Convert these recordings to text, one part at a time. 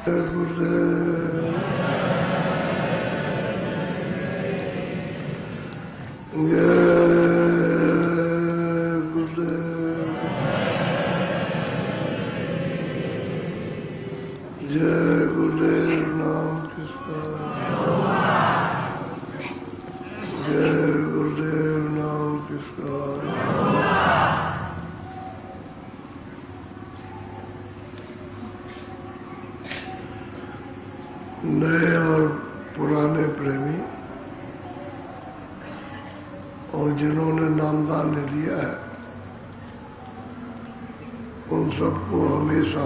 गुरुदेव जय गुरुदेव नाम किसका जय गुरुदेव नाम किसका नए और पुराने प्रेमी और जिन्होंने नामदान लिया है उन सबको हमेशा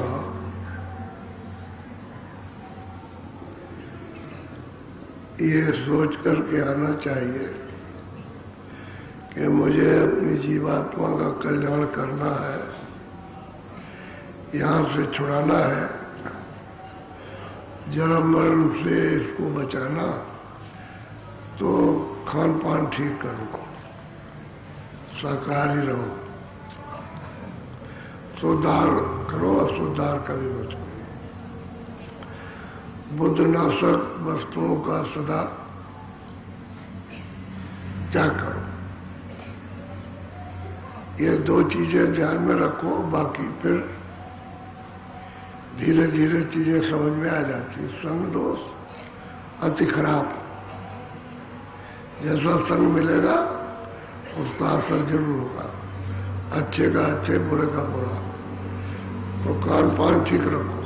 ये सोच करके आना चाहिए कि मुझे अपनी जीवात्मा का कल्याण करना है, यहाँ से छुड़ाना है, जन्म मरण से इसको बचाना, तो खान पान ठीक करो, शाकाहारी रहो, सुधार करो, असुधार कभी मत करो, बुद्धनाशक वस्तुओं का सदा त्याग करो। ये दो चीजें ध्यान में रखो, बाकी फिर धीरे धीरे चीजें समझ में आ जाती है। संग दोष अति खराब, जैसा संग मिलेगा उसका असर जरूर होगा, अच्छे का अच्छे, बुरे का बुरा। तो कान पान ठीक रखो,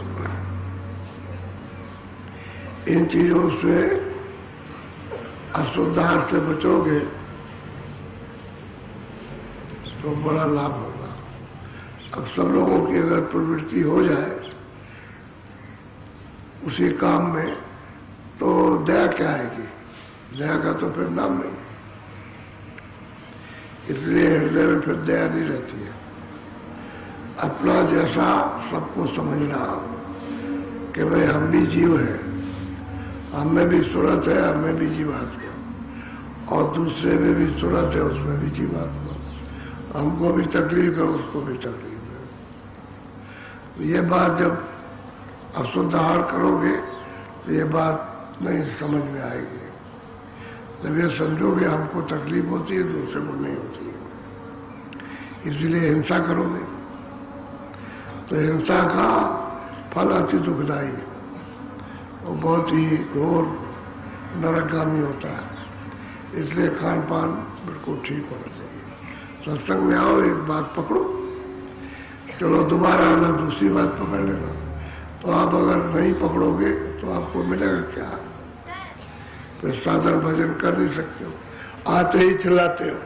इन चीजों से अशुद्धार से बचोगे तो बड़ा लाभ होगा। अब सब लोगों की अगर प्रवृत्ति हो जाए उसी काम में, तो दया क्या आएगी? दया का तो फिर नाम नहीं। इसलिए हृदय में फिर दया नहीं रहती है। अपना जैसा सबको समझना कि भाई हम भी जीव हैं, हमें भी सूरत है, हमें भी जीवात्मा, और दूसरे में भी सूरत है, उसमें भी जीवात्मा। हमको भी तकलीफ है, उसको भी तकलीफ है। तो ये बात जब अशुद्ध आहार करोगे तो ये बात नहीं समझ में आएगी। जब ये समझोगे हमको तकलीफ होती है, दूसरे को नहीं होती है, इसलिए हिंसा करोगे तो हिंसा का फल अति दुखदायी है, वो बहुत ही घोर नरकगामी होता है। इसलिए खान पान बिल्कुल ठीक होना चाहिए। सत्संग में आओ, एक बात पकड़ो, चलो दोबारा आना, दूसरी बात पकड़ लेना। तो आप अगर नहीं पकड़ोगे तो आपको मिलेगा क्या? तो साधारण भजन कर नहीं सकते हो, आते ही चिल्लाते हो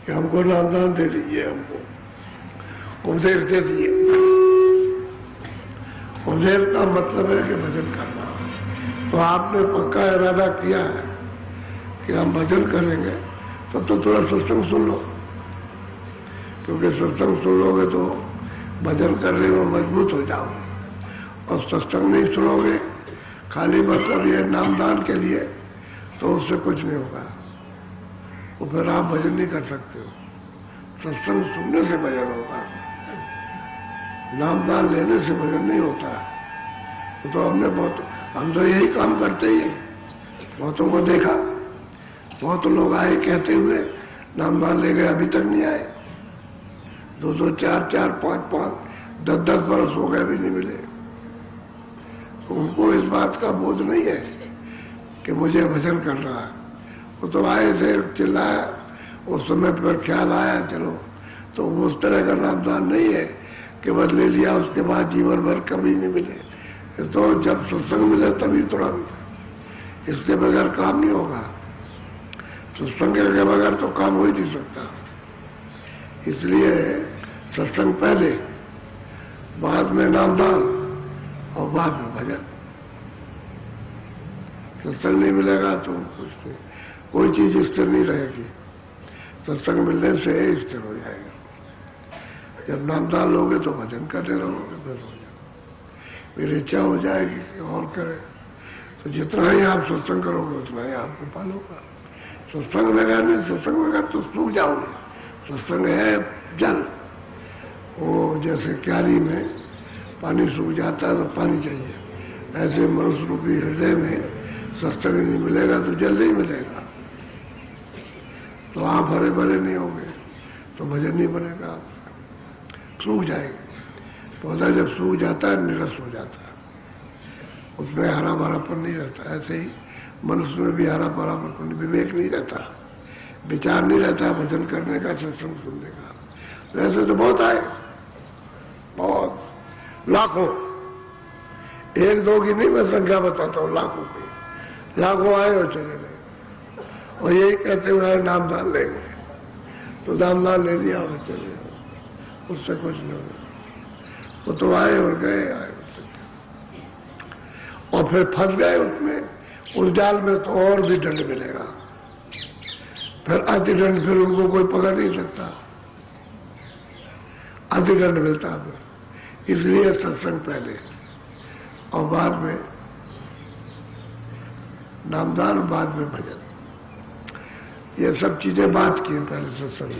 कि हमको नामदान दे दीजिए, हमको उपदेश दे दीजिए। उपदेश का मतलब है कि भजन करना। तो आपने पक्का इरादा किया है कि हम भजन करेंगे, तो थोड़ा सत्संग सुन लो, क्योंकि सत्संग सुन लोगे तो भजन करने में मजबूत हो जाओगे। और सत्संग नहीं सुनोगे, खाली मतलब ये नामदान के लिए, तो उससे कुछ नहीं होगा। तो फिर आप भजन नहीं कर सकते हो। सत्संग सुनने से भजन होगा, नामदान लेने से भजन नहीं होता। तो हम तो यही काम करते ही हैं। बहुतों को देखा, बहुत लोग आए कहते हुए नामदान ले गए, अभी तक नहीं आए। 2-2, 4-4, 5-5, 10-10 बरस हो गए, अभी नहीं मिले। तो उनको इस बात का बोझ नहीं है कि मुझे भजन कर रहा है। वो तो आए थे, चिल्लाया, उस समय पर ख्याल आया, चलो। तो उस तरह का नामदान नहीं है कि बस ले लिया, उसके बाद जीवन भर कभी नहीं मिले। तो जब सत्संग मिले तभी थोड़ा मिला, इसके बगैर काम नहीं होगा। सत्संग के बगैर तो काम हो ही नहीं सकता। इसलिए सत्संग पहले, बाद में नामदान और बाद में भजन। सत्संग नहीं मिलेगा तो कुछ नहीं, कोई चीज स्थिर नहीं रहेगी। सत्संग मिलने से स्थिर हो जाएगा। जब नामदान लोगे तो भजन करते रहोगे, फिर हो जाएगा। मेरी इच्छा हो जाएगी कि और करें, तो जितना ही आप सत्संग करोगे उतना ही आपको फल होगा। सत्संग लगा नहीं, सत्संग लगा तो सूख जाओगे। सत्संग है जल, वो जैसे क्यारी में पानी सूख जाता है तो पानी चाहिए, ऐसे मनुष्य रूपी हृदय में सत्संग नहीं मिलेगा तो जल्दी ही मिलेगा। तो आप हरे भरे नहीं होंगे तो भजन नहीं बनेगा, सूख जाएंगे। पौधा जब सूख जाता है निरस हो जाता है, उसमें हरा भरापन नहीं रहता। ऐसे ही मनुष्य में भी हरा भरापन, विवेक नहीं रहता, विचार नहीं रहता भजन करने का, सत्संग सुनने का। वैसे तो बहुत आए, बहुत, लाखों, एक दो की नहीं, मैं संख्या बताता हूं, लाखों की, लाखों आए और चले गए। और यही कहते हुए नाम दान लेंगे, तो नाम दान ले लिया और चले गए, उससे कुछ नहीं हुआ। वो तो आए और गए, आए और फिर फंस गए उसमें, उस जाल में तो और भी दंड मिलेगा। फिर अतिदंड, फिर उनको कोई पकड़ नहीं सकता, अतिदंड मिलता है। इसलिए सत्संग पहले और बाद में नामदान, बाद में भजन, ये सब चीजें बात की पहले सत्संग।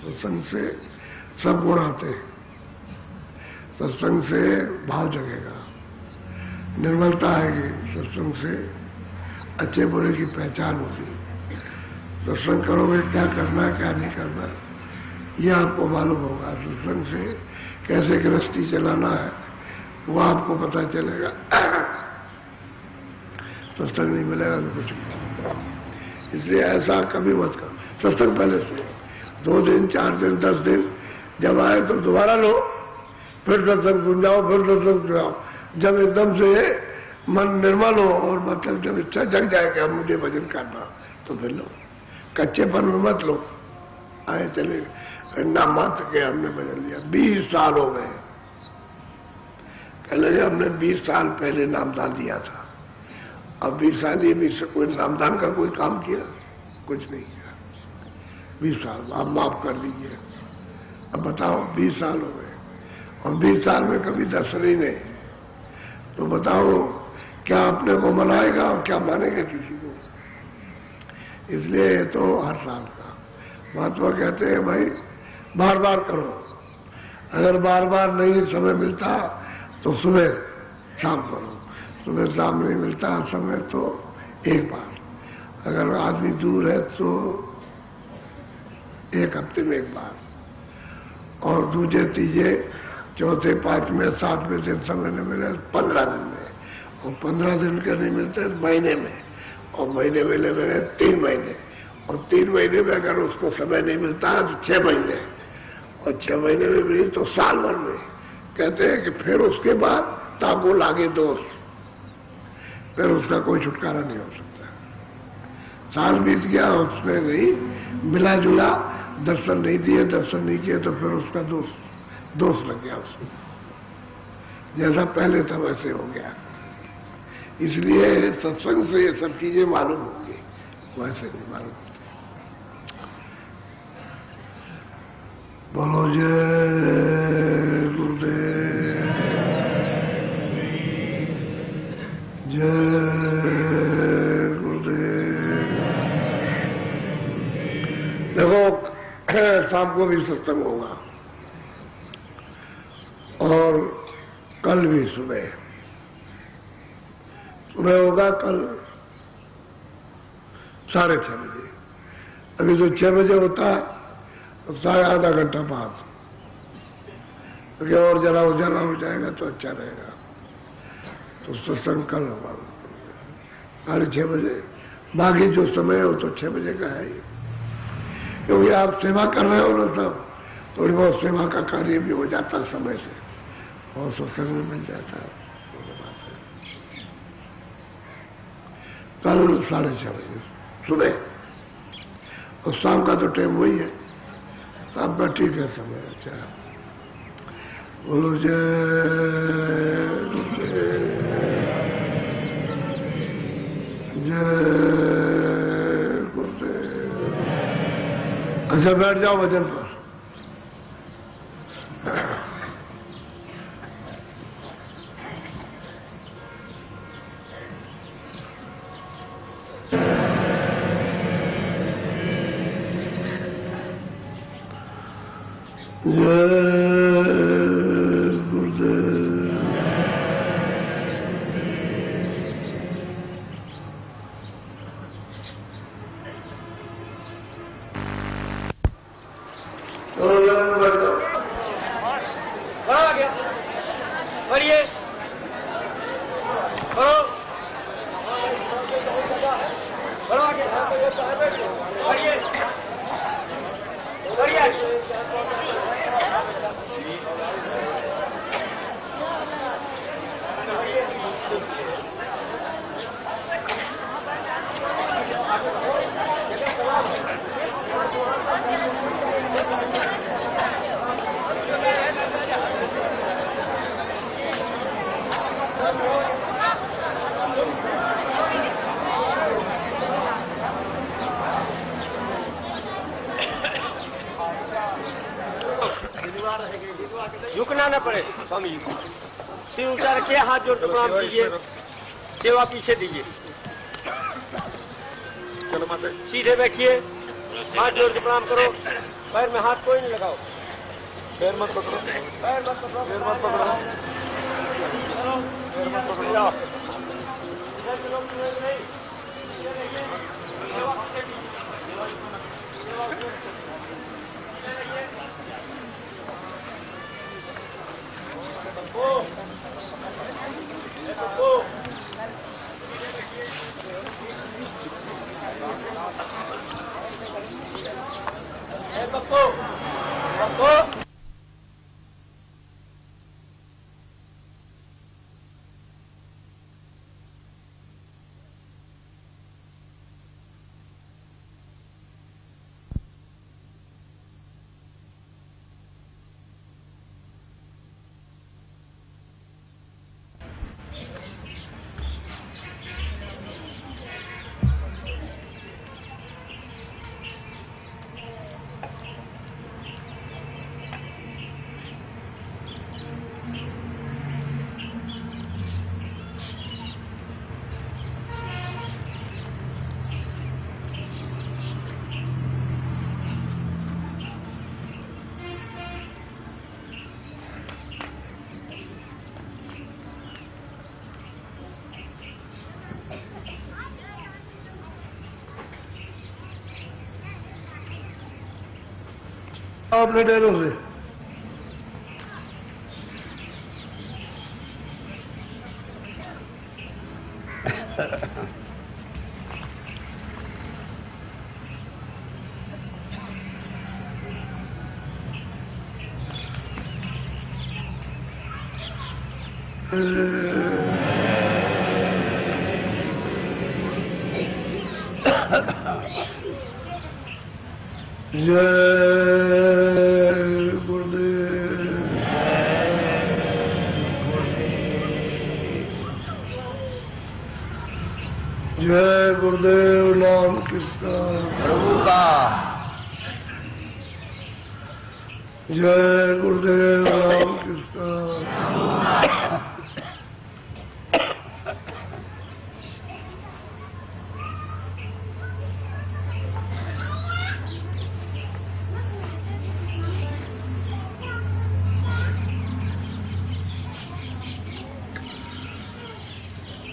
सत्संग से सब गुण आते हैं, सत्संग से भाव जगेगा, निर्मलता आएगी, सत्संग से अच्छे बुरे की पहचान होगी। सत्संग करोगे क्या करना है क्या नहीं करना है ये आपको मालूम होगा। सत्संग से कैसे गृहस्थी चलाना है वो आपको पता चलेगा। सत्संग नहीं मिलेगा तो कुछ नहीं। इसलिए ऐसा कभी मत करो। सत्संग पहले सुनो, 2 दिन 4 दिन 10 दिन, जब आए तो दोबारा लो, फिर सत्संग सुन जाओ, फिर सत्संग सुन जाओ। जब एकदम से मन निर्मल हो और मतलब जब इच्छा जग जाए कि अब मुझे भजन करना, तो फिर लो। कच्चे पर में मत लो, आए चले नाम मात्र के हमने भजन लिया, 20 साल हो गए। कह लगे हमने 20 साल पहले नामदान दिया था, अब 20 साल ये भी कोई नामदान का कोई काम किया? कुछ नहीं किया। 20 साल आप माफ कर दीजिए। अब बताओ 20 साल हो गए और 20 साल में कभी दर्शन ही नहीं, तो बताओ क्या अपने को मनाएगा और क्या मानेगा किसी को? इसलिए तो हर साल का महात्मा कहते हैं भाई बार बार करो। अगर बार बार नहीं समय मिलता तो सुबह शाम करो, सुबह शाम नहीं मिलता समय तो एक बार। अगर आदमी दूर है तो 1 हफ्ते में 1 बार, और दूसरे तीजे चौथे 5वें 7वें दिन समय नहीं मिले 15 दिन में, और 15 दिन के नहीं मिलते महीने में, और महीने में ले गए 3 महीने, और 3 महीने में अगर उसको समय नहीं मिलता तो 6 महीने, और 6 महीने में भी तो साल भर में। कहते हैं कि फिर उसके बाद ताको लागे दोस्त, फिर उसका कोई छुटकारा नहीं हो सकता। साल बीत गया उसने नहीं मिला जुला, दर्शन नहीं दिए, दर्शन नहीं किए, तो फिर उसका दोष लग गया उसको, जैसा पहले था वैसे हो गया। इसलिए सत्संग से ये सब चीजें मालूम होंगी, वैसे नहीं मालूम होती। बोलो जय गुरुदेव, जय गुरुदेव। देखो शाम को भी सत्संग होगा और कल भी सुबह होगा, कल 6:30 बजे। अभी तो 6 बजे होता है, तो आधा घंटा बाद, क्योंकि और जरा उजाला हो जाएगा तो अच्छा रहेगा। तो सत्संग कल होगा 6:30 बजे। बाकी जो समय हो तो 6 बजे का है ही, क्योंकि आप सेवा कर रहे हो ना सब, थोड़ी बहुत सेवा का कार्य भी हो जाता समय से और सत्संग में मिल जाता है। कल 6:30 बजे सुबह, और शाम का तो टाइम वही है, शाम का ठीक है समय। अच्छा, बोलो जय गुरुदेव। अच्छा बैठ जाओ भजन पर। जय गुरुदेव, बढ़िए, बढ़ो, बढ़ो आगे, बढ़िए, बढ़िए। झुकना न पड़े स्वामी जी, सिर ऊंचा रखिए, हाथ जोड़ के प्रणाम कीजिए, सेवा पीछे दीजिए, चलो माता सीधे बैठिए, हाथ जोड़ के प्रणाम करो, पैर में हाथ कोई नहीं लगाओ, पैर मत पकड़ो, पैर मत पकड़ो, पैर मत पकड़ो, पैर मत पकड़ो, अपने डेरों से जय गुरुदेव नाम किसका प्रभु का, जय गुरुदेव नाम किसका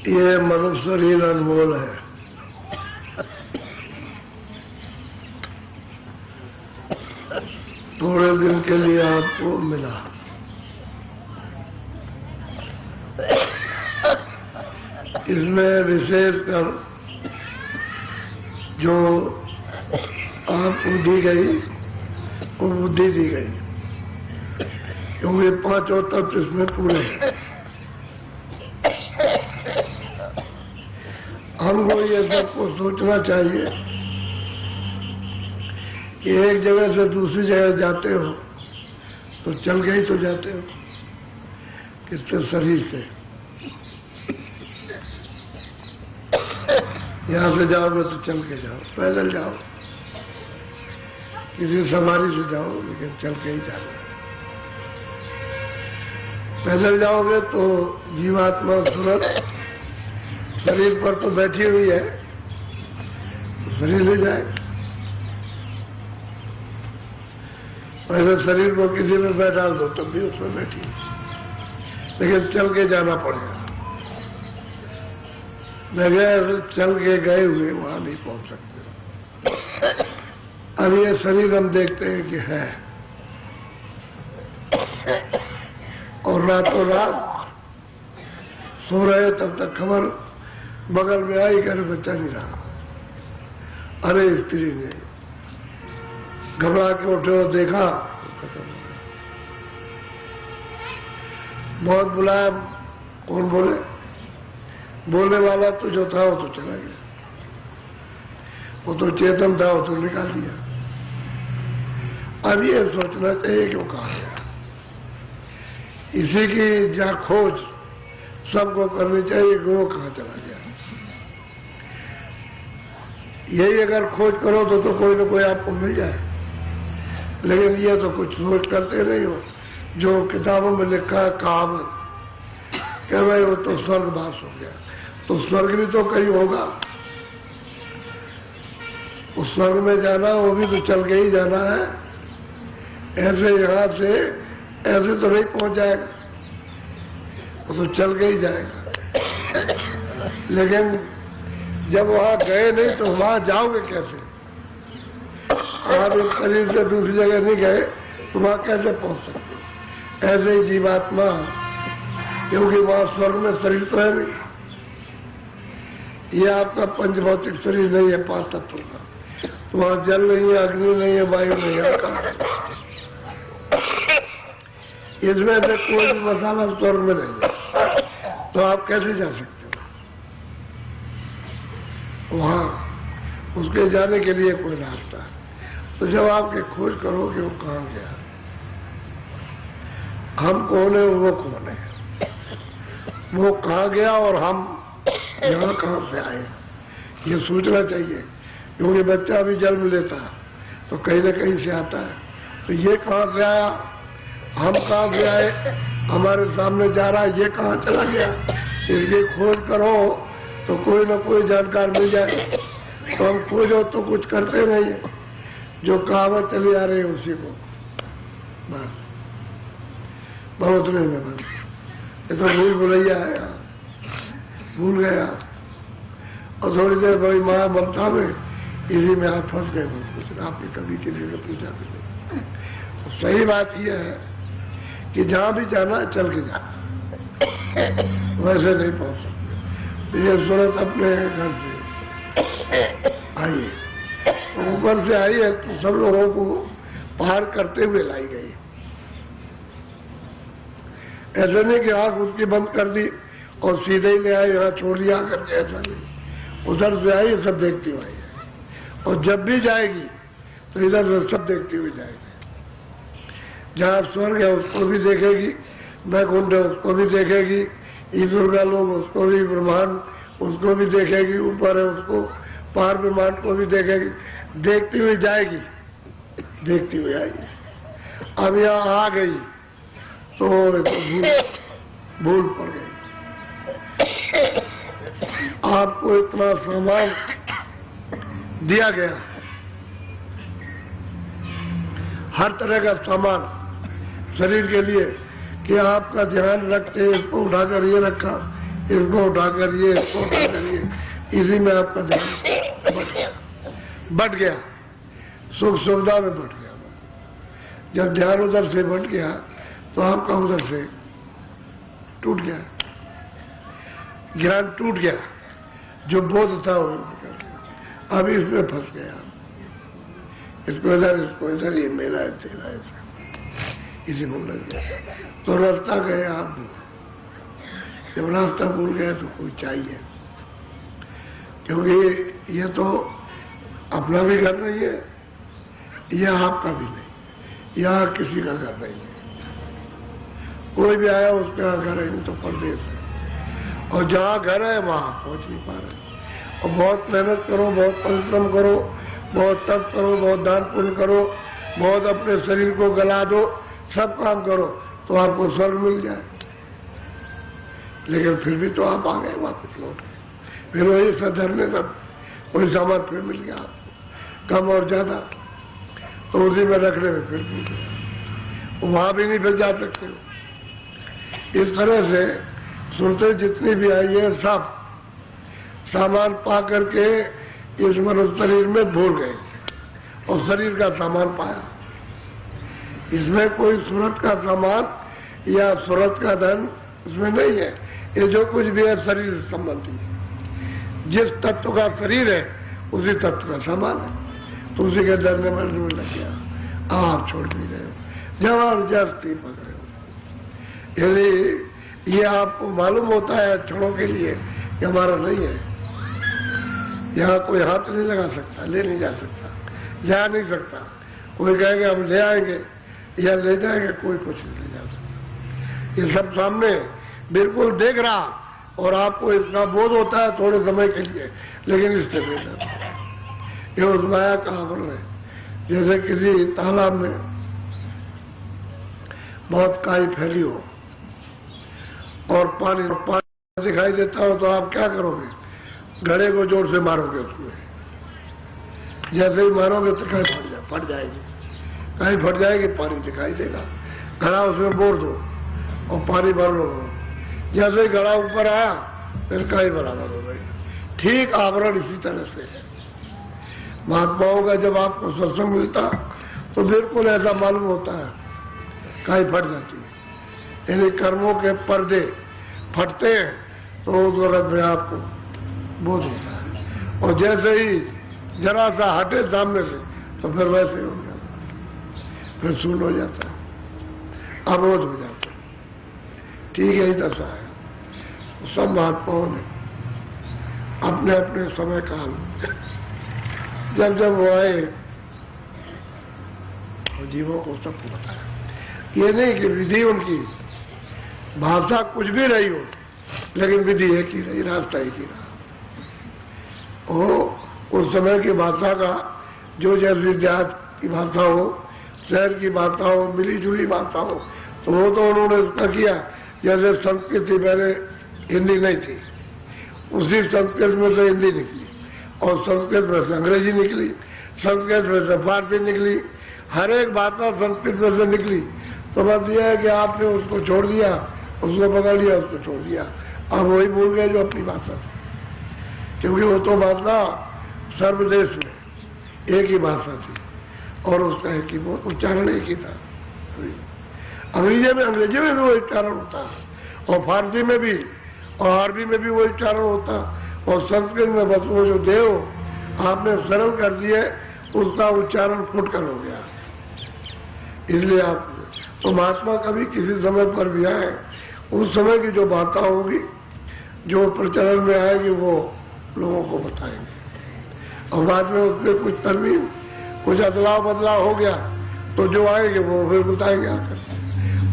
ये मनुष्य शरीर अनमोल है। थोड़े दिन के लिए आपको मिला, इसमें विशेषकर जो आपको दी गई वो बुद्धि दी गई, क्योंकि पांचों तत्व इसमें पूरे हैं। हमको ये सबको सोचना चाहिए कि एक जगह से दूसरी जगह जाते हो तो चल के ही तो जाते हो, किससे शरीर से। यहां से जाओगे तो चल के जाओ, पैदल जाओ, किसी सवारी से जाओ, लेकिन चल के ही जाओ। पैदल जाओगे तो जीवात्मा सूरत शरीर पर तो बैठी हुई है, तो शरीर ले जाए। पहले शरीर को किसी में बैठा दो तब भी उसमें बैठी, लेकिन चल के जाना पड़ेगा। बगैर चल के गए हुए वहां नहीं पहुंच सकते। अब ये शरीर हम देखते हैं कि है, और रातों रात सो रहे तब तक खबर बगल में आई कि अरे बच्चा नहीं रहा। अरे स्त्री ने घबरा के उठे और देखा, बहुत बुलाया, कौन बोले? बोलने वाला तो जो था वो तो चला गया, वो तो चेतन था, वो तो निकाल दिया। अब ये सोचना चाहिए कि वो कहाँ गया। इसी की जहाँ खोज सबको करनी चाहिए कि वो कहाँ चला गया। यही अगर खोज करो तो कोई ना कोई आपको मिल जाए, लेकिन ये तो कुछ सोच करते नहीं हो। जो किताबों में लिखा है कहावत कि भाई वो तो स्वर्गवास हो गया, तो स्वर्ग भी तो कहीं होगा। उस स्वर्ग में जाना वो भी तो चल के ही जाना है, ऐसे यहां से ऐसे तो नहीं पहुंच जाएगा, वो तो चल के ही जाएगा। लेकिन जब वहां गए नहीं तो वहां जाओगे कैसे? आप इस शरीर से दूसरी जगह नहीं गए तो वहां कैसे पहुंच सकते? ऐसे ही जीवात्मा, क्योंकि वहां स्वर्ग में शरीर तो है नहीं, ये आपका पंचभौतिक शरीर नहीं है 5 तत्वों का, तो वहां जल नहीं है, अग्नि नहीं है, वायु नहीं है, आकाश। इसमें से कोई भी मसाला स्वर्ग में नहीं है, तो आप कैसे जा सकते हो वहां? उसके जाने के लिए कोई रास्ता है। तो जब आपके खोज करो कि वो कहाँ गया, हम कौन है, वो कौन है, वो कहाँ गया और हम यहाँ कहाँ से आए, ये सोचना चाहिए। क्योंकि बच्चा भी जन्म लेता है तो कहीं न कहीं से आता है, तो ये कहाँ से आया, हम कहाँ से आए, हमारे सामने जा रहा है, ये कहाँ चला गया। इसकी खोज करो तो कोई न कोई जानकार मिल जाए। तो हम खोजो तो कुछ करते नहीं, जो कहावत चली आ रही है उसी को बस बहुत नहीं है। बस ये तो भूल भुलैया है, भूल गया और थोड़ी देर बड़ी माया ममता में इसी में आप फंस गए। कुछ आपने कभी के लिए पूछा भी नहीं। तो सही बात यह है कि जहां भी जाना है चल के जाना, वैसे नहीं पहुंच सकते। ये सूरत अपने घर से आई है, ऊपर से आई है तो सब लोगों को पार करते हुए लाई गई। ऐसा नहीं कि आंख उसकी बंद कर दी और सीधे ही ले आई, यहाँ छोड़ दिया करके, ऐसा नहीं। उधर से आई, सब देखती हुई है, और जब भी जाएगी तो इधर से सब देखती हुई जाएगी। जहाँ स्वर्ग है उसको भी देखेगी, वैकुंठ है उसको भी देखेगी, ईश्वर का लोग उसको भी, ब्रह्मांड उसको भी देखेगी, ऊपर है उसको, पार ब्रह्मांड को भी देखेगी, देखती हुई जाएगी, देखती हुई आएगी। अब यहाँ आ गई तो भूल पड़ गई। आपको इतना सामान दिया गया, हर तरह का सामान शरीर के लिए, कि आपका ध्यान रखते, इसको उठाकर ये रखा, इसको उठाकर ये, इसको उठाकर ये, इसी में आपका ध्यान बढ़ गया, सुख सुविधा में बढ़ गया। जब ध्यान उधर से बढ़ गया तो आपका उधर से टूट गया, ज्ञान टूट गया, जो बोध था वो निकल गया। अब इसमें फंस गया, इसको इधर, ये मेरा है, तेरा है, इसी को लग गया। तो रास्ता गए आप, जब रास्ता भूल गए तो कोई चाहिए, क्योंकि ये तो अपना भी घर नहीं है, यह आपका भी नहीं, यह किसी का घर नहीं है। कोई भी आया उसका घर है, तो परदेश है, और जहाँ घर है वहां पहुंच नहीं पा रहे। और बहुत मेहनत करो, बहुत परिश्रम करो, बहुत तप करो, बहुत दान पुण्य करो, बहुत अपने शरीर को गला दो, सब काम करो तो आपको स्वर्ग मिल जाए। लेकिन फिर भी तो आप आ गए वापस लौट गए, फिर वही सधरने तब वही सामान फिर मिल गया आपको, कम और ज्यादा, तो उसी में रखने में फिर मिल गया, वहां भी नहीं फिर जा सकते हो। इस तरह से सुनते जितनी भी आई है सब सामान पा करके इस मनुष्य शरीर में भूल गए और शरीर का सामान पाया। इसमें कोई सूरत का सामान या सूरत का धन इसमें नहीं है, ये जो कुछ भी है शरीर संबंधी है। जिस तत्व का शरीर है उसी तत्व का सामान है, तो उसी के डरने में लग गया, आप छोड़ भी रहे हो, जबरदस्ती पकड़े हो। यदि ये आपको मालूम होता है क्षणों के लिए कि हमारा नहीं है, यहाँ कोई हाथ नहीं लगा सकता, ले नहीं जा सकता, जा नहीं सकता, कोई कहेगा हम ले आएंगे या ले जाएंगे, कोई कुछ नहीं ले जा सकता। ये सब सामने बिल्कुल देख रहा, और आपको इसका बोध होता है थोड़े समय के लिए, लेकिन इससे नहीं जाता। ये उस माया का आवरण है। जैसे किसी तालाब में बहुत काई फैली हो और पानी दिखाई देता हो, तो आप क्या करोगे? घड़े को जोर से मारोगे उसमें, जैसे ही मारोगे तो काई फट जाएगी, काई फट जाएगी, पानी दिखाई देगा, घड़ा उसमें बोर दो और पानी भर लो, जैसे ही घड़ा ऊपर आया फिर काई बराबर हो गई। ठीक आवरण इसी तरह से है। महात्माओं का जब आपको सत्संग मिलता तो बिल्कुल ऐसा मालूम होता है, काई फट जाती है, यानी कर्मों के पर्दे फटते हैं तो उस वक्त में आपको बोध होता है, और जैसे ही जरा सा हटे सामने से तो फिर वैसे हो जाता है, फिर शून्य हो जाता है, अबोध हो जाता है। ठीक यही दशा है। सब महात्माओं ने अपने अपने समय काल जब जब वो आए और जीवों को सबको बताया। ये नहीं कि विधि उनकी भाषा कुछ भी रही हो, लेकिन विधि एक ही रही, रास्ता एक ही रहा। वो उस समय की भाषा का जो जैसी देहात की भाषा हो, शहर की भाषा हो, मिली जुली भाषा हो, तो वो तो उन्होंने उसका किया। जैसे संस्कृत थी, पहले हिंदी नहीं थी, उसी संस्कृत में से हिंदी निकली, और संस्कृत में से अंग्रेजी निकली, संस्कृत में से फारसी निकली, हर एक भाषा संस्कृत में से निकली। तो बस यह है कि आपने उसको छोड़ दिया, उसको पकड़ लिया, उसको छोड़ दिया, अब वही भूल गए जो अपनी भाषा थी, क्योंकि वो तो भाषा सर्वदेश में एक ही भाषा थी और उसका एक ही उच्चारण एक ही था। अंग्रेजी में भी वो उच्चारण होता है, और फारसी में भी, और अरबी में भी वो उच्चारण होता, और संस्कृत में बस वो जो देव आपने सरल कर दिए उसका उच्चारण फुटकर हो गया। इसलिए आप तो महात्मा कभी किसी समय पर भी आए, उस समय की जो बातें होगी, जो प्रचलन में आएगी, वो लोगों को बताएंगे, और बाद में उसमें कुछ तरमीम, कुछ अदलाव बदलाव हो गया तो जो आएंगे वो फिर बताएंगे आकर,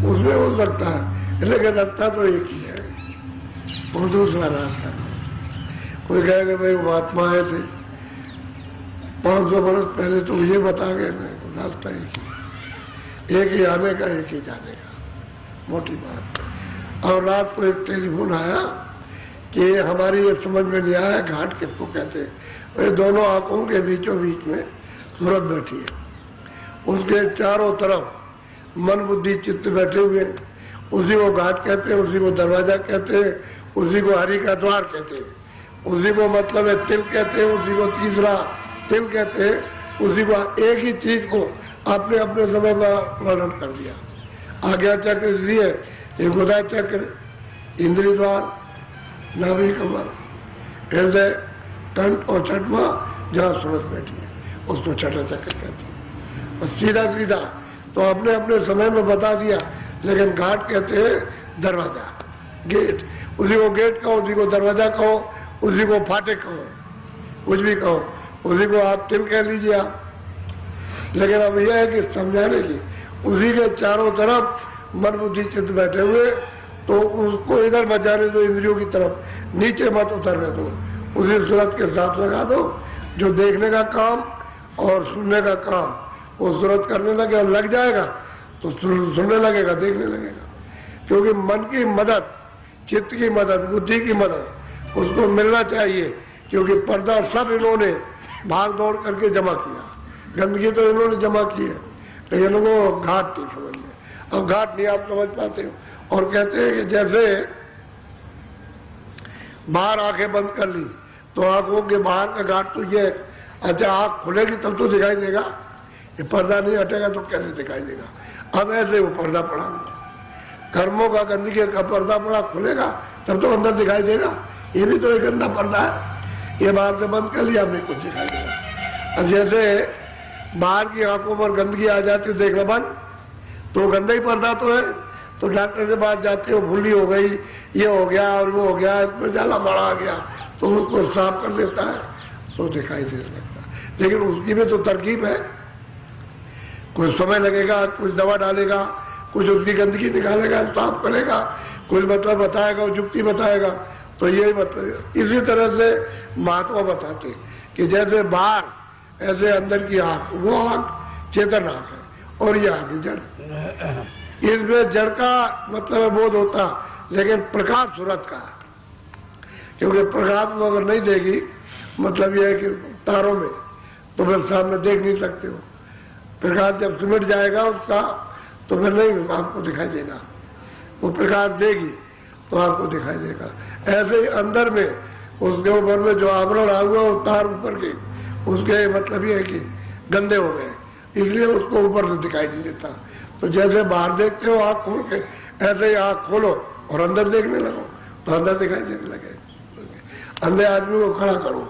उसमें हो सकता है, लेकिन रास्ता तो एक ही है, वो दूसरा रास्ता। कोई कहेगा भाई वो महात्मा आए थे 500 वर्ष पहले, तो ये बता गए, नहीं, रास्ता एक ही आने का, एक ही जाने का, मोटी बात। और रात को एक टेलीफोन आया कि हमारी ये समझ में नहीं आया घाट किसको कहते हैं। वे दोनों आंखों के बीचों बीच में सूरत बैठी है, उसके चारों तरफ मन बुद्धि चित्त बैठे हुए, उसी को घाट कहते हैं, उसी को दरवाजा कहते हैं, उसी को हरि का द्वार कहते हैं, उसी को मतलब है तिल कहते हैं, उसी को तीसरा तिल कहते हैं, उसी को एक ही चीज को आपने अपने समय का वर्णन कर दिया। आज्ञा चक्र इसलिए हृदय चक्र, इंद्रिय द्वार, नाभि कमर, हृदय, कंठ और छठवा जहां सूरत बैठी है उसको छठा चक्र कहते हैं। और सीधा सीधा तो अपने अपने समय में बता दिया, लेकिन घाट कहते हैं दरवाजा, गेट, उसी को गेट कहो, उसी को दरवाजा कहो, उसी को फाटक कहो, कुछ भी कहो, उसी को आप तिल कह लीजिए आप। लेकिन अब यह है कि समझाने की, उसी के चारों तरफ मन बुद्धि चित्त बैठे हुए, तो उसको इधर मत जाने दो, इंद्रियों की तरफ नीचे मत उतरने दो, उसी सूरत के साथ लगा दो। जो देखने का काम और सुनने का काम वो सूरत करने लगे और लग जाएगा तो सुनने लगेगा, देखने लगेगा। क्योंकि मन की मदद, चित्त की मदद, बुद्धि की मदद उसको मिलना चाहिए, क्योंकि पर्दा सब इन्होंने भाग दौड़ करके जमा किया, गंदगी तो इन्होंने जमा की है, लेकिन वो घाट नहीं समझ में। अब घाट नहीं आप समझ पाते हो, और कहते हैं कि जैसे बाहर आंखें बंद कर ली तो आंखों के बाहर का घाट तो ये, अच्छा आंख खुलेगी तब तो दिखाई देगा, ये पर्दा नहीं हटेगा तो कैसे दिखाई देगा। अब ऐसे वो पर्दा पड़ा हुआ, कर्मों का गंदगी का पर्दा पड़ा, खुलेगा तब तो अंदर दिखाई देगा। ये भी तो एक गंदा पर्दा है, ये बाहर से बंद कर लिया, नहीं कुछ दिखाई देगा। अब जैसे बाहर की आंखों पर गंदगी आ जाती है देखना बंद, तो गंदा ही पर्दा तो है। तो डॉक्टर के पास जाते हो, भूली हो गई, ये हो गया और वो हो गया, इसमें जाला बड़ा आ गया, तो उसको साफ कर देता है तो दिखाई दे सकता है। लेकिन उसकी भी तो तरकीब है, कुछ समय लगेगा, कुछ दवा डालेगा, कुछ उसकी गंदगी निकालेगा, साफ करेगा, कुछ मतलब बताएगा, युक्ति बताएगा। तो यही मतलब इसी तरह से महात्मा बताते कि जैसे बाहर ऐसे अंदर की आंख, वो आंख चेतन आंख है और ये आंख जड़। इसमें जड़ का मतलब बोध होता, लेकिन प्रकाश सूरत का, क्योंकि प्रकाश वो अगर नहीं देगी मतलब यह है कि तारों में, तो फिर सामने देख नहीं सकते हो। प्रकाश जब सिमट जाएगा उसका तो फिर नहीं आपको दिखाई देगा, वो प्रकाश देगी तो आपको दिखाई देगा। ऐसे ही अंदर में उसके ऊपर में जो आवरण आ हुआ वो तार ऊपर के, उसके मतलब ये है कि गंदे हो गए, इसलिए उसको ऊपर से दिखाई नहीं देता। तो जैसे बाहर देखते हो आंख खोल के, ऐसे ही आंख खोलो और अंदर देखने लगो तो अंदर दिखाई देने लगे। अंधे आदमी को खड़ा करो,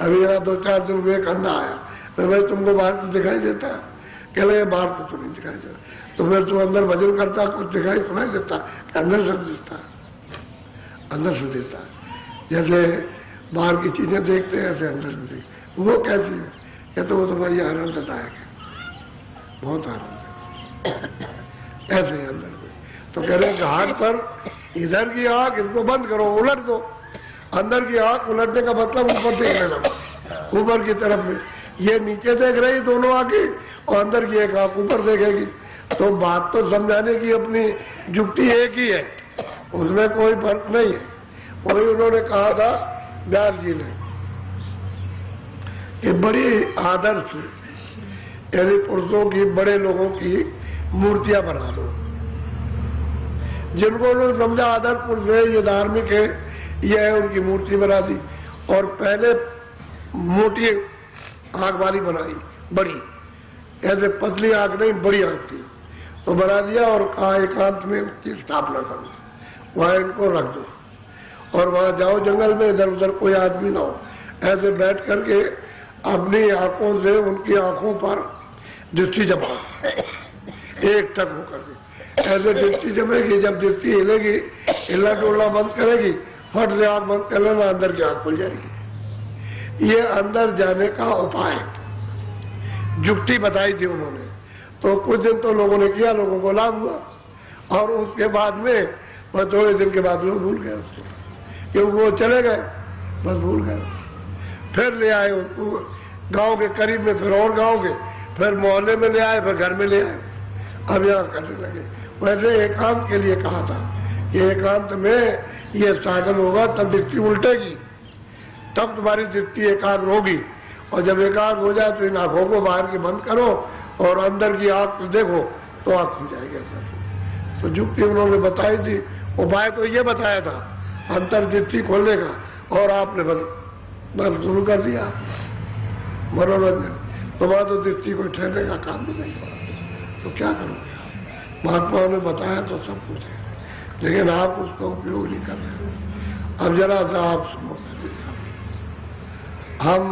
अभी यहाँ 2-4 दिन हुए एक अंधा आया, तो भाई तुमको बाहर तो दिखाई देता है, कह रहे बाहर तो नहीं दिखाई देता, तो फिर तू अंदर भजन करता कुछ दिखाई सुनाई देता, अंदर से देता है, अंदर से देता है। जैसे बाहर की चीजें देखते हैं ऐसे अंदर से देखते। वो कैसी है? क्या तो वो तुम्हारी आनंददायक है, बहुत आनंद है, ऐसे ही अंदर में। तो कह रहे हैं हाथ पर इधर की आंख इनको बंद करो, उलट दो। अंदर की आंख उलटने का मतलब ऊपर देखने लगो, ऊपर की तरफ में। ये नीचे देख रही दोनों आंखें और अंदर की एक आंख ऊपर देखेगी। तो बात तो समझाने की अपनी युक्ति एक ही है, उसमें कोई फर्क नहीं है। वही उन्होंने कहा था व्यास जी ने, ये बड़ी आदर्श यानी पुरुषों की, बड़े लोगों की मूर्तियां बना दो, जिनको उन्होंने समझा आदर्श पुरुष है, ये धार्मिक है, ये है, उनकी मूर्ति बना दी। और पहले मोटी आंख वाली बनाई, बड़ी, ऐसे पतली आंख नहीं, बड़ी आंख थी, तो बना दिया और कहा एकांत में उसकी स्थापना करो, वहां इनको रख दो और वहां जाओ जंगल में, इधर उधर कोई आदमी ना हो। ऐसे बैठ करके अपनी आंखों से उनकी आंखों पर दृष्टि जमाओ, एक टक होकर के ऐसे दृष्टि जमेगी। जब दृष्टि हिलेगी, हिलना डोलना बंद करेगी, फट से आंख बंद कर लेना, अंदर की आंख खुल जाएगी। ये अंदर जाने का उपाय युक्ति बताई थी उन्होंने। तो कुछ दिन तो लोगों ने किया, लोगों को लाभ हुआ, और उसके बाद में थोड़े दिन के बाद लोग भूल गए उसको, क्योंकि वो चले गए, बस भूल गए। फिर ले आए उनको गांव के करीब में, फिर और गांव के, फिर मोहल्ले में ले आए, फिर घर में ले आए, अब यहाँ करने लगे। वैसे एकांत के लिए कहा था कि एकांत में ये साधन होगा तब दृष्टि उल्टेगी, तब तुम्हारी दृष्टि एकाग्र होगी। और जब एकाग्र हो जाए तो इन आंखों को बाहर की बंद करो और अंदर की आंख देखो तो आंख खुल जाएगी। ऐसा तो युक्ति उन्होंने बताई थी, उपाय तो ये बताया था अंतर दृष्टि खोलने का, और आपने बस शुरू कर दिया मनोरंजन। तुम्हारा तो दृष्टि को ठहरने का काम भी नहीं हुआ, तो क्या करोगे? महात्माओं ने बताया तो सब कुछ है, लेकिन आप उसका उपयोग नहीं कर रहे। अब जरा सा आप सुनो, हम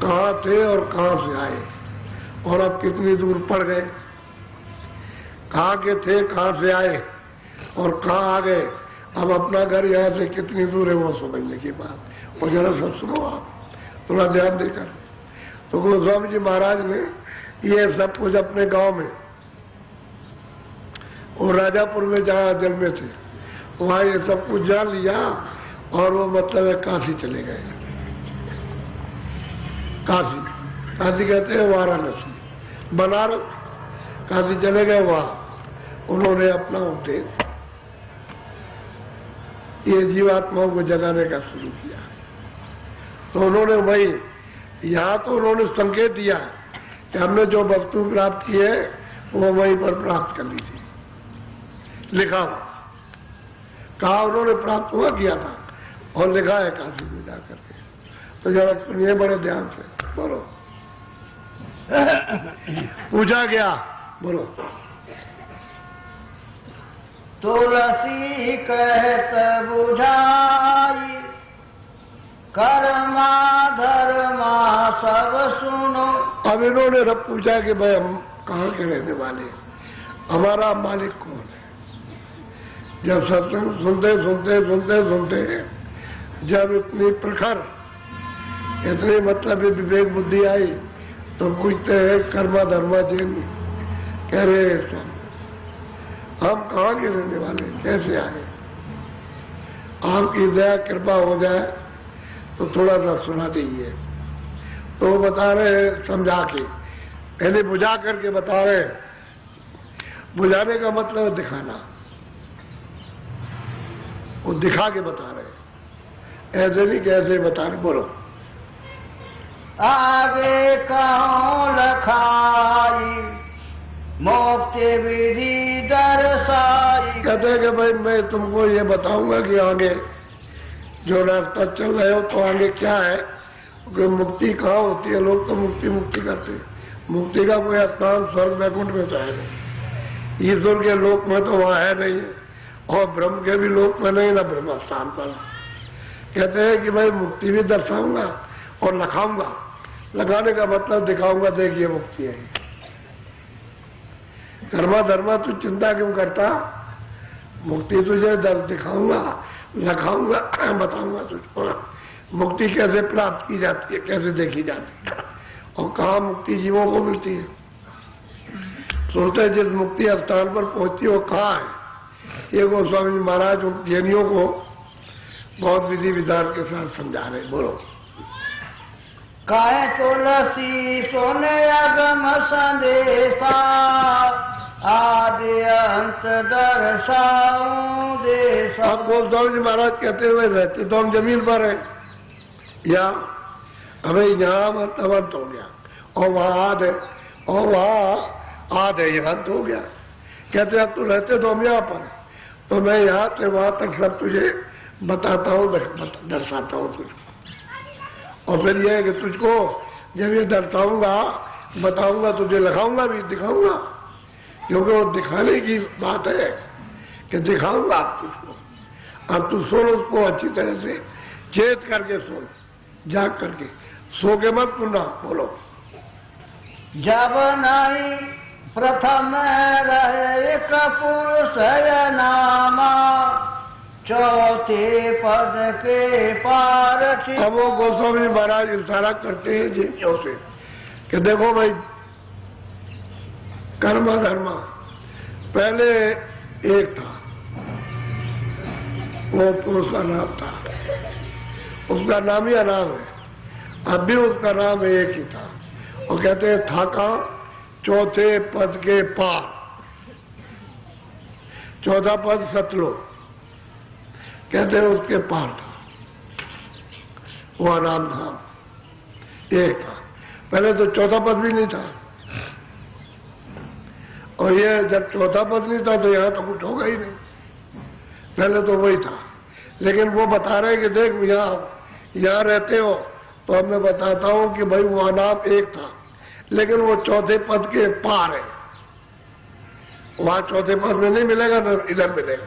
कहाँ थे और कहाँ से आए और अब कितनी दूर पड़ गए, कहाँ के थे, कहाँ से आए और कहाँ आ गए, अब अपना घर यहाँ से कितनी दूर है वो समझने की बात। और जरा सब सुनो आप, थोड़ा ध्यान देकर। तो गोस्वामी जी महाराज ने ये सब कुछ अपने गांव में और राजापुर में जहाँ जन्मे थे वहां ये सब कुछ जान लिया, और वो मतलब है काशी चले गए। काशी, काशी कहते हैं वाराणसी, बनारस, काशी चले गए। वहां उन्होंने अपना उपदेश ये जीवात्माओं को जगाने का शुरू किया। तो उन्होंने वही, यहां तो उन्होंने संकेत दिया कि हमने जो वस्तु प्राप्त की है वो वहीं पर प्राप्त कर ली थी, लिखा हुआ, कहा उन्होंने प्राप्त हुआ किया था और लिखा है काशी में जाकर के। तो जरा सुनिए बड़े ध्यान से, बोलो। पूछा गया, बोलो। तुलसी कहत बुझाई, कर्मा धर्मा सब सुनो। अब इन्होंने सब पूछा कि भाई हम कहाँ के रहने वाले, हमारा मालिक कौन है। जब सत्संग सुनते सुनते सुनते सुनते जब इतनी प्रखर, इतनी मतलब विवेक बुद्धि आई, तो पूछते हैं कर्मा धर्मा जिन, कह रहे हम कहाँ के रहने वाले, कैसे आए। आपकी दया कृपा हो जाए तो थोड़ा सा सुना दीजिए। तो बता रहे समझा के, पहले बुझा करके बता रहे। बुझाने का मतलब दिखाना, वो दिखा के बता रहे, ऐसे नहीं कैसे बता रहे। बोलो। आगे कहो लखाई, मोक्ति विधि दर्शाई। कहते हैं कि भाई मैं तुमको ये बताऊंगा कि आगे जो रास्ता चल रहे हो तो आगे क्या है, कि मुक्ति कहाँ होती है। लोग तो मुक्ति मुक्ति करते हैं, मुक्ति का कोई स्थान स्वर्ग वैकुंठ में तो है नहीं, ईश्वर के लोक में तो वहां है नहीं, और ब्रह्म के भी लोक में नहीं, ना ब्रह्म स्थान पर। कहते हैं कि भाई मुक्ति भी दर्शाऊंगा और लखाऊंगा। लगाने का मतलब दिखाऊंगा, देखिए मुक्ति है। कर्मा धर्मा तू चिंता क्यों करता, मुक्ति तुझे दिखाऊंगा, लखाऊंगा, बताऊंगा तुझको मुक्ति कैसे प्राप्त की जाती है, कैसे देखी जाती है, और कहाँ मुक्ति जीवों को मिलती है। सोचते जिस मुक्ति स्थान पर पहुंचती है वो कहाँ है। ये गोस्वामी जी महाराज उन ज्ञानियों को बहुत विधि विधान के साथ समझा रहे। बोलो। कहे तुलसी सोने अगम संदेशा, आदि अंत दर्शाऊं देशा। अब गोस्वामी जी महाराज कहते हुए रहते तो हम जमीन पर है, या हमें यहाँ मतलब अंत हो गया, और वहां आद है, और वहां आद है, यहाँ अंत हो गया। कहते अब तो रहते तो हम यहाँ पर, तो मैं यहाँ से वहां तक सब तुझे बताता हूँ, दर्शाता हूँ तुझको। और फिर यह है कि तुझको जब ये दर्शाऊंगा, बताऊंगा, तुझे लगाऊंगा भी, दिखाऊंगा, क्योंकि वो दिखाने की बात है कि दिखाऊंगा तुझको। अब तू सुन उसको अच्छी तरह से, चेत करके सुन, जाग करके, सो के मत सुनना। बोलो। जब नहीं प्रथम रहे एक पुरुष नामा, चौथे पद के पार। अब वो गोस्वामी महाराज इशारा करते हैं जिन्हों से कि देखो भाई, कर्म धर्म पहले एक था, वो पुरुष का नाम था, उसका नाम ही अनाम है, अब भी उसका नाम एक ही था। और कहते हैं था कहाँ, चौथे पद के पार। चौथा पद सतलोक, कहते हैं उसके पार था, वो अनाम था, एक था। पहले तो चौथा पद भी नहीं था, और ये जब चौथा पद नहीं था तो यहां तो कुछ होगा ही नहीं, पहले तो वही था। लेकिन वो बता रहे कि देख यहाँ रहते हो तो मैं बताता हूं कि भाई वो अनाम एक था, लेकिन वो चौथे पद के पार है। वहां चौथे पद में नहीं मिलेगा, ना इधर मिलेगा,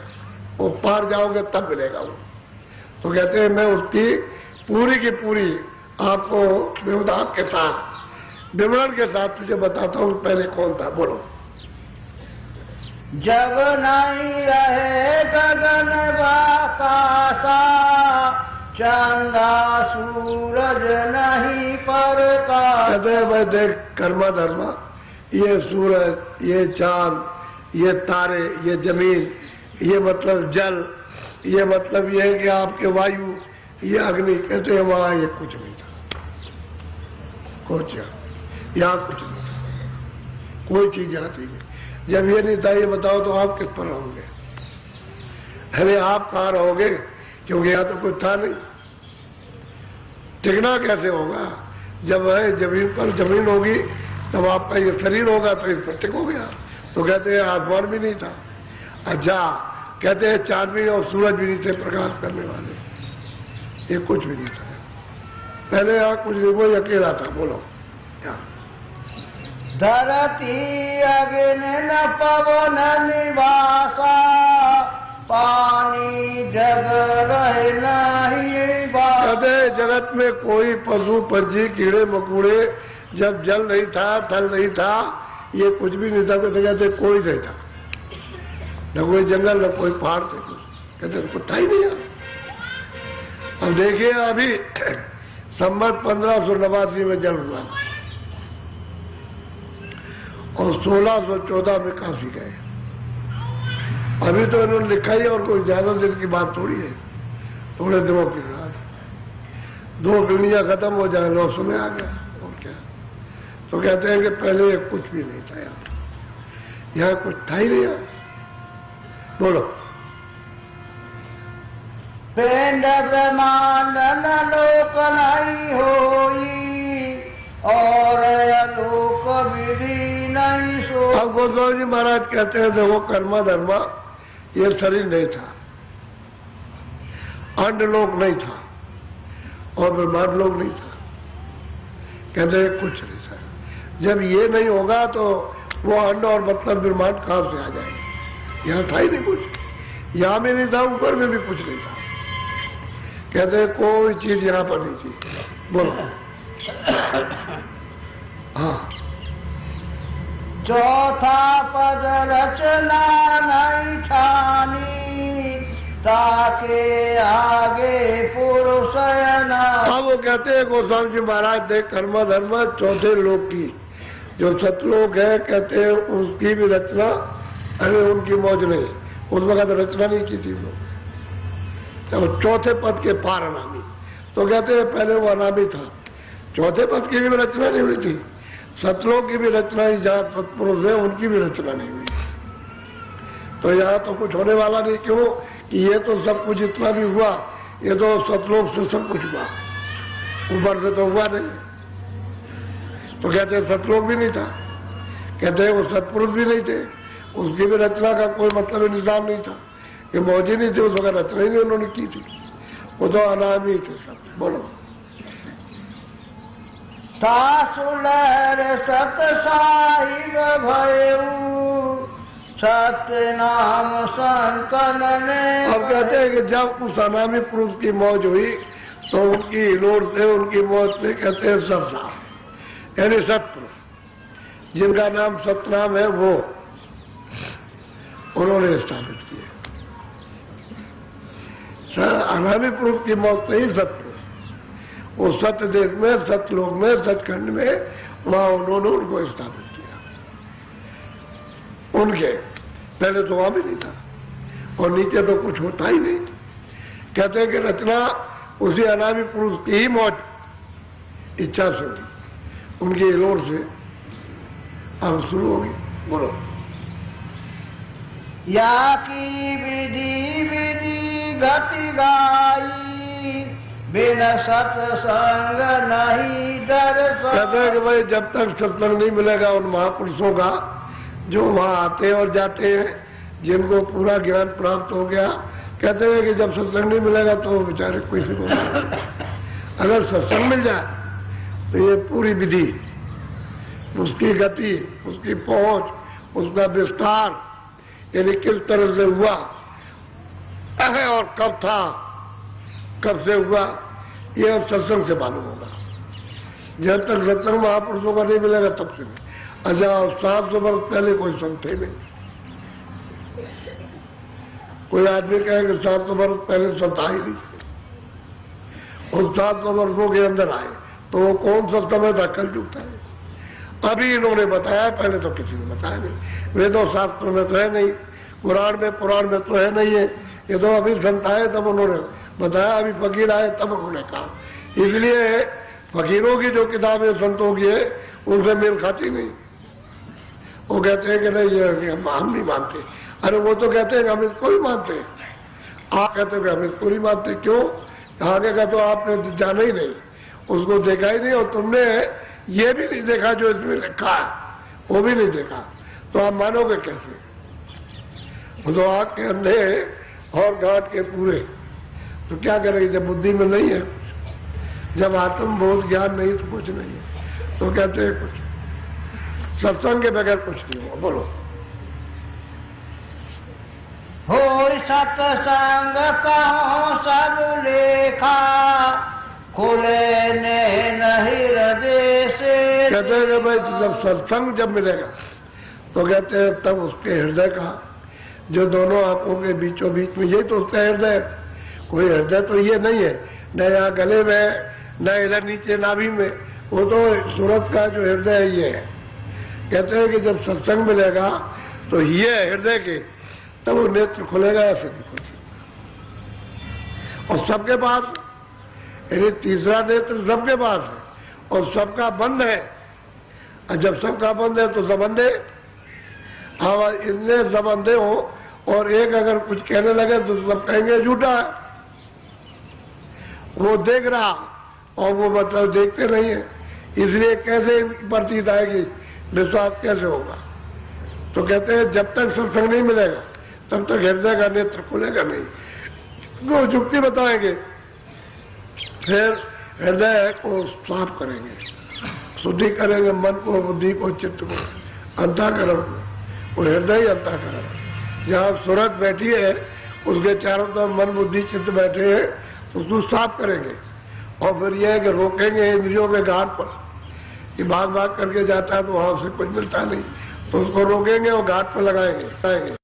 वो पार जाओगे तब मिलेगा वो। तो कहते हैं मैं उसकी पूरी की पूरी आपको विवरण के साथ, विवरण के साथ तुझे बताता हूं पहले कौन था। बोलो। जब नहीं रहे गगन आकाशा, चंदा सूरज नहीं प्रकाश। कहते हैं भाई देख, कर्मा धर्मा, ये सूरज, ये चांद, ये तारे, ये जमीन, ये मतलब जल, ये मतलब ये है कि आपके वायु, ये अग्नि, कहते हैं वहां ये कुछ नहीं था, कुछ यहाँ कुछ नहीं था, कोई चीज यहाँ थी। जब ये नहीं था, ये बताओ तो आप किस पर रहोगे? अरे आप कहाँ रहोगे, क्योंकि यहाँ तो कुछ था नहीं। टिकना कैसे होगा? जब है जमीन पर जमीन होगी तब आपका ये शरीर होगा तो इस पर टिकोगे आप। तो कहते हैं आसमान भी नहीं था। अच्छा, कहते हैं चांद भी और सूरज भी नहीं थे प्रकाश करने वाले, ये कुछ भी नहीं था पहले, यहाँ कुछ नहीं, वो अकेला था। बोलो क्या? धरती अग्नि न पवन निवासा, जगत में कोई पशु पंछी कीड़े मकोड़े, जब जल नहीं था, थल नहीं था, ये कुछ भी नहीं था, कहते कोई नहीं था, न कोई जंगल न कोई पहाड़ थे, कहते कुछ था ही नहीं। अब देखिए अभी संवत 1589 में जन्म हुआ और 1614 में काशी गए। अभी तो इन्होंने लिखा ही, और कोई ज्यादा दिन की बात थोड़ी है, थोड़े दिनों की बात। 2 दुनिया खत्म हो जाए, 9 समय आ गया, और क्या। तो कहते हैं कि पहले कुछ भी नहीं था, यहाँ कुछ था ही नहीं। बोलो। पिंड ब्रह्मांड न लोक नहीं होई, और अलोक विधि नहीं सो। अब गोस्वामी जी महाराज कहते हैं देखो कर्मा धर्मा ये शरीर नहीं था, अंड लोक नहीं था, और ब्रह्मांड लोक नहीं था, कहते हैं कुछ नहीं था। जब ये नहीं होगा तो वो अंड और मतलब ब्रह्मांड कहां से आ जाएगा। यहाँ था ही नहीं कुछ, यहाँ में नहीं था, ऊपर में भी कुछ नहीं था, कहते हैं कोई चीज यहाँ पर नहीं थी। बोलो। हाँ। चौथा पद रचना नहीं ठानी, ताके आगे पुरुष न। अब वो कहते हैं गोस्वामी जी महाराज देख कर्म धर्म चौथे लोक की जो सतलोक है, कहते हैं उसकी भी रचना, अरे उनकी मौज नहीं, उस वक्त रचना नहीं की थी लोग, तो चौथे पद के पार अनामी। तो कहते हैं पहले वो अनामी था, चौथे पद की भी रचना नहीं हुई थी, सतलोक की भी रचना ही, जहां सत्पुरुष है उनकी भी रचना नहीं हुई। तो यहाँ तो कुछ होने वाला नहीं, क्यों कि ये तो सब कुछ इतना भी हुआ, ये तो सतलोक से सब कुछ हुआ, ऊपर से तो हुआ नहीं। तो कहते हैं सतलोक भी नहीं था, कहते हैं वो सत्पुरुष भी नहीं थे, उसकी भी रचना का कोई मतलब निजाम नहीं था, ये मौज ही नहीं थी, उस वक्त रचना ही नहीं उन्होंने की थी, वो तो अनामी थे सब। बोलो। सुलहर सत साहिब भयऊ, सत्य नाम संतन ने। अब कहते हैं कि जब उस अनामी पुरुष की मौज हुई तो उनकी हिलोर से, उनकी मौज से कहते हैं सबसा, यानी सत्पुरुष जिनका नाम सतनाम है वो उन्होंने स्थापित किया। अनामी पुरुष की मौत से ही सत्पुरुष, वो सत्य देश में, सतलोक में, सचखंड में, वहां उन्होंने उनको स्थापित किया। उनके पहले तो वहां भी नहीं था, और नीचे तो कुछ होता ही नहीं। कहते हैं कि रचना उसी अनामी पुरुष की ही मौत इच्छा से हुई, उनकी हिलोर से अब शुरू होगी। बोलो। या की विधि विधि गति गाई, बिना सत्संग नहीं दर्शन। कहते हैं कि भाई जब तक सत्संग नहीं मिलेगा उन महापुरुषों का जो वहां आते और जाते हैं, जिनको पूरा ज्ञान प्राप्त हो गया, कहते हैं कि जब सत्संग नहीं मिलेगा तो बेचारे किसी को अगर सत्संग मिल जाए तो ये पूरी विधि, उसकी गति, उसकी पहुंच, उसका विस्तार, यानी किस तरह से हुआ है और कब था, कब से हुआ, ये अब सत्संग से मालूम होगा। जब तक सत्संग महापुरुषों का नहीं मिलेगा तब से नहीं। अच्छा, 700 वर्ष पहले कोई संत थे नहीं। कोई आदमी कहे कि 700 वर्ष पहले संत आए नहीं, और 700 वर्षों के अंदर आए, तो वो कौन सा समय था, कल जुगता है। अभी इन्होंने बताया, पहले तो किसी ने बताया नहीं। वेदों शास्त्र में तो है नहीं, पुराण में तो है नहीं है, ये तो अभी संत आए तब उन्होंने बताया, अभी फकीर आए तब उन्होंने कहा। इसलिए फकीरों की जो किताबें संतों की है उनसे मेल खाती नहीं। वो कहते हैं कि नहीं ये हम नहीं मानते। अरे वो तो कहते हैं कि हम इसको भी मानते हैं, आप कहते हैं कि हम इसको नहीं मानते। क्यों? आगे का तो आपने जाना ही नहीं, उसको देखा ही नहीं, और तुमने ये भी नहीं देखा जो इसमें लिखा है, वो भी नहीं देखा, तो आप मानोगे कैसे? वो तो आग के अंधे और घाट के पूरे, तो क्या करेंगे जब बुद्धि में नहीं है, जब आत्मबोध ज्ञान नहीं तो कुछ नहीं है। तो कहते हैं कुछ सत्संग के बगैर कुछ नहीं हो। बोलो। हो सत्संग कहो सब लेखा, खुले नहीं हृदय से। कहते हैं कि भाई जब सत्संग जब मिलेगा तो कहते हैं तब उसके हृदय का जो दोनों आंखों के बीचों बीच में, यही तो उसका हृदय। कोई हृदय तो ये नहीं है, न यहाँ गले में न इधर नीचे नाभि में, वो तो सूरत का जो हृदय है ये है। कहते हैं कि जब सत्संग मिलेगा तो ये हृदय के, तब वो नेत्र खुलेगा ऐसे कुछ। और सबके पास, यानी तीसरा नेत्र सबके पास है और सबका बंद है। और जब सबका बंद है तो सब अंधे। अब इतने सब अंधे हो और एक अगर कुछ कहने लगे तो सब कहेंगे झूठा है। वो देख रहा और वो मतलब देखते नहीं है, इसलिए कैसे प्रतीत आएगी, विश्वास कैसे होगा। तो कहते हैं जब तक सत्संग नहीं मिलेगा तब तक हृदय का नेत्र खुलेगा नहीं। वो युक्ति बताएंगे, फिर हृदय को साफ करेंगे, शुद्धि करेंगे, मन को, बुद्धि को, चित्त को, अंतःकरण को। वो हृदय ही अंतःकरण। जहाँ सूरत बैठी है उसके चारों तरफ मन, बुद्धि, चित्त बैठे हैं, तो उसको साफ करेंगे। और फिर यह है कि रोकेंगे इंद्रियों के घाट पर कि भाग भाग करके जाता है तो वहां से कुछ मिलता नहीं, तो उसको रोकेंगे और घाट पर लगाएंगे।